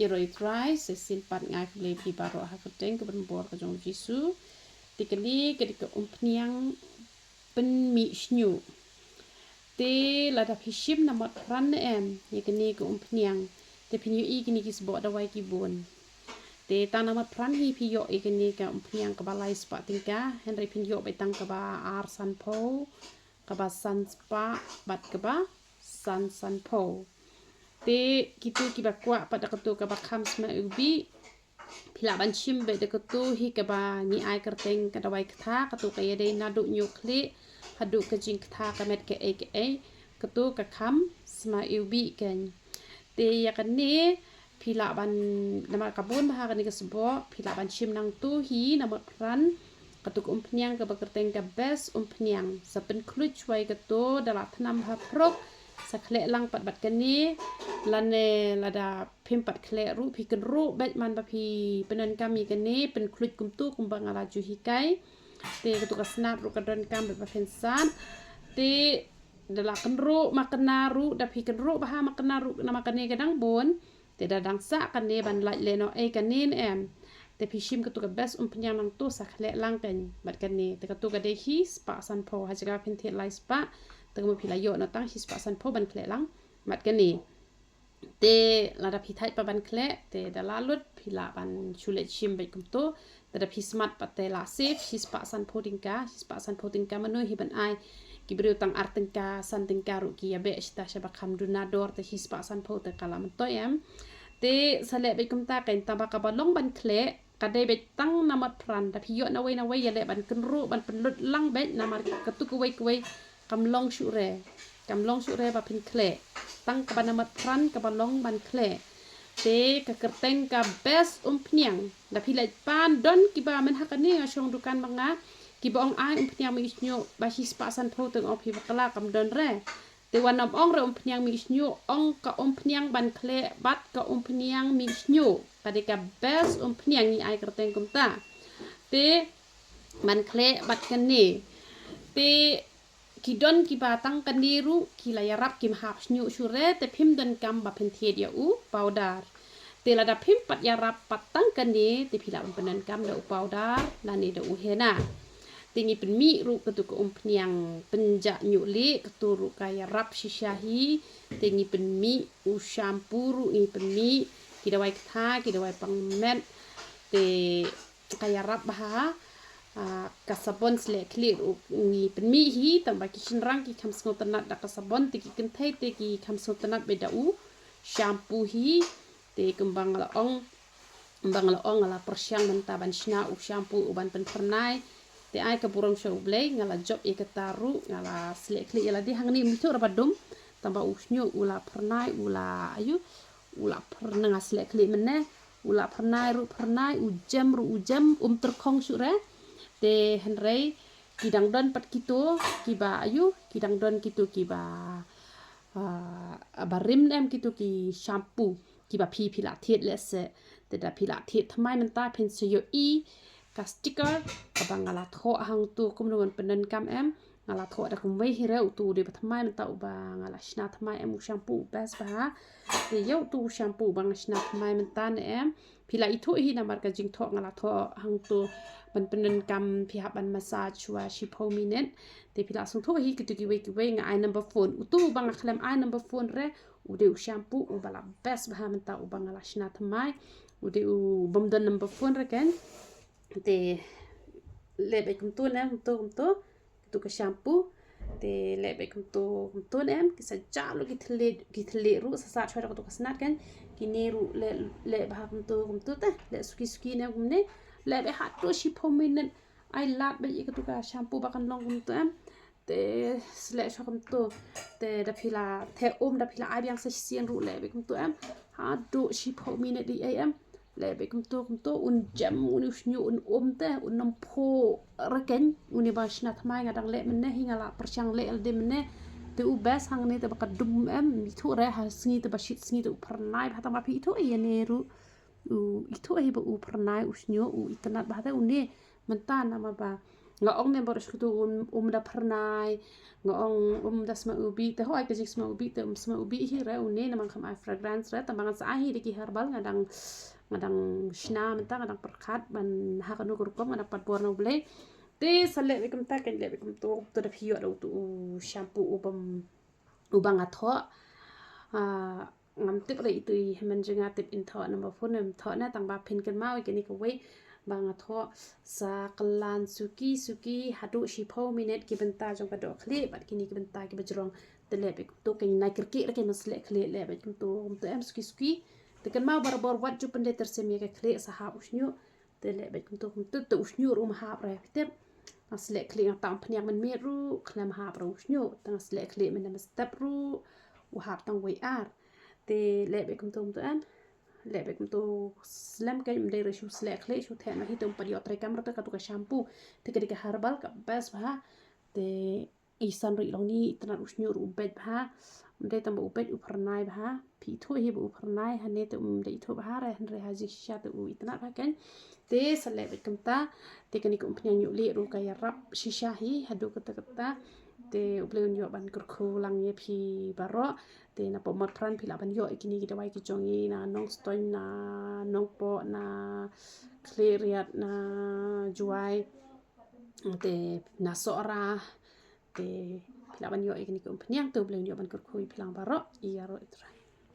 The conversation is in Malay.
iroi dry sesimpat ngai kle pi baro ha keteng ke benbor ke jong jisu tikali ke umphniang pen mihshniuh te lada shim na Motphran em yakni ke umphniang te pinyu I kini kisbo da wai kibun te tana Motphran hi piyo ikni ka umphniang ka balai spa tingka henry pinyo betang ka ba ar shampoo ka ba sun spa bat ka ba sun shampoo te kitu kiba kwa pada ketu ka ba kham sma ubi pila ban shim be de ketu hi ka ba ni ai kerteng ka da wai kha ketu ka yede na du ñiuhlieh hadu ka jing kha ka met ke ketu ka kham sma ubi ken te yakni pila ban nama kabun bah kan ke sebo pila ban shim nang tu hi na Motphran ketuk umphniang ka bakerteng ka best umphniang sapen kluch wai ketu dalam thnam ha prok sakhle lang pat bat kani lane lada pimpat khle ru pi ken ru bet man ba pi penen kami kani pen kluch kumtu kumbang ala ju hikai te ketuk snap ru kadon kam ba fensan te dalam ken ru makna ru da pi ken ru bah makna ru nama kani kadang bon te dadang sa kani ban laj leno kanin em te pishim ketuk best umphniang nang tu sakhle lang ken bat kani te ketuk de hi spa shampoo ha jaga pinthe lai spa te mo pila yo na tang hi spa shampoo ban khle lang mat kani te lada pi thai pa ban khle te dalalut pila ban chulet shim be kum to te da pi smart pate la save hi spa shampoo tingka manu hi ban ai kibru tang artengka santengka ru ki yabe sta shaba kham dunador te hi spa shampoo te kala man to em te sale be kum ta kain taba ka balong ban khle kade be tang na Motphran da pi yo na wei ya le ban kun ru ban penlut lang be na mar ketu kuwei kam long shu re ba pin khle tang ka ban na Motphran ka balong ban khle te ka kerteng ka best umphniang da pi lai pan don ki ba men hakani shong dukan manga ki bong ai umphniang mihshniuh ba hi spa shampoo teng op hi bakala kam don re te wanom ong re umphniang mihshniuh ong ka umphniang ban khle bat ka umphniang mihshniuh kade ka best umphniang ni ai kerteng kum ta te ban khle bat kani te kidon ki batang kaniru ki layarap kim hap shniuh shure te phim don kam ba penthie dia u powder te lada phim pat yarap patang kani te phila penan kam da u powder lani da u hena tingi penmi ru ketu ke umphniang penja ñiuhlieh ketu ru kaya rap shishahi tingi penmi u shampoo ru i penmi kidawai kha kidawai pangmet te kaya rap bah kasabon slekli ni penmi hi tambah kishin rang ki kham snotanat da kasabon te ki kenthai te ki kham snotanat be da u shampoo hi te kembang la ong ala persyang menta ban shna u shampoo u ban pen pernai te ai ka burong show blay ngala job e kataru ngala slekli ala di hangni mutu rabadum tambah u snyo ula pernai ula ayu ula pernanga slekli menne ula pernai u jam terkong syure te henry kidang don pat kitu kiba ayu kidang don kitu kiba barim em kitu ki shampoo kiba pila thiet lese te da pila thiet thamai menta pensiyo I ka sticker abang ngala tho hang tu kum non penen kam em ngala tho da kum wei hire tu de thamai menta uba ngala shna thamai em shampoo best ba te yo tu shampoo bang shna thamai menta ne em pila itu hi namar ka jing tho ngala tho hang tu ban penen kam pi haban massage wa shipo minute te pila sung tho hi kitu ki wei nga I number phone utu bang khlem I number phone re ude shampoo u bala best ba menta u bang ngala shna thamai ude u bomdon number phone re ken te lebe kum tu ka shampoo te lebe kum tu em ki sa jalo ki thle ru sa sa chwa ko to snat kan ki ne ru le ba kum tu ta le suki ne kum ne lebe hat to shi prominent ai lat be ki tu ka shampoo ba kan long kum tu em te sle chwa kum tu te da phila the da phila ai byang sa sien ru lebe kum tu em ha do shi prominent di em lebe kum tu un jam un usnyu un te un nampo reken uni ba shna thmai ngadang le menne hingala persyang le de menne te u bes hang ni te ba kadum em thu re ha sngi te ba shit sngi te pernai ba ta ma pi thu ye ne ru u itu ai ba u pernai usnyu u itanat ba ta uni mentan nama ba ngaong ne boros kutu da pernai ngaong das ma ubi te hoi ke jik ma ubi te sama ubi hi re une namang kam ai fragrance re tambangan sa hi diki herbal ngadang shna menta ngadang perkat ban hakanu kurkom ngadang pat borno ble te sale bekum ta kan le bekum to da phiyo do tu shampoo ubang atho ngam tip re itu man jenga tip in tho na ma phone tho na tang ba phin kan mau ke ni ko we bang atho sa klan suki hadu shipho minute ki benta jong pa do khli bat kini ki benta ki bajrong te le be to ke na kirki re ke masle khli le be to em suki te kan mau bar wat ju pende ter sem ye ke khli sa ha usnyu te le be to usnyu rum ha re te asle khli ta umphniang man me ru khlam ha ru usnyu tang asle khli man na step ru u ha tang we ar te le be to an le be to slam ke mde re shu sle khle shu the na hi tum par yo tre kam ra ka to ka shampoo te ke herbal ka bas bha te isan ri long ni itna usnyu ru bet bha mde tam u bet u pharnai bha phi thu hi bu pharnai ha ne te mde thu bha re ha ji sha te u itna bha kan te sale be kam ta te ke ni ko umphniang ñiuhlieh ru ka ya rap shisha hi hadu kata te ubleun yo ban kur khu lang ye phi baro te na po Motphran phi la ban yo ikini ki dawai ki chongi na nong stoin na nong po na cleariat na juai te na sora te phi la ban yo ikini ko umphniang te ubleun yo ban kur khu phi lang baro i aro itra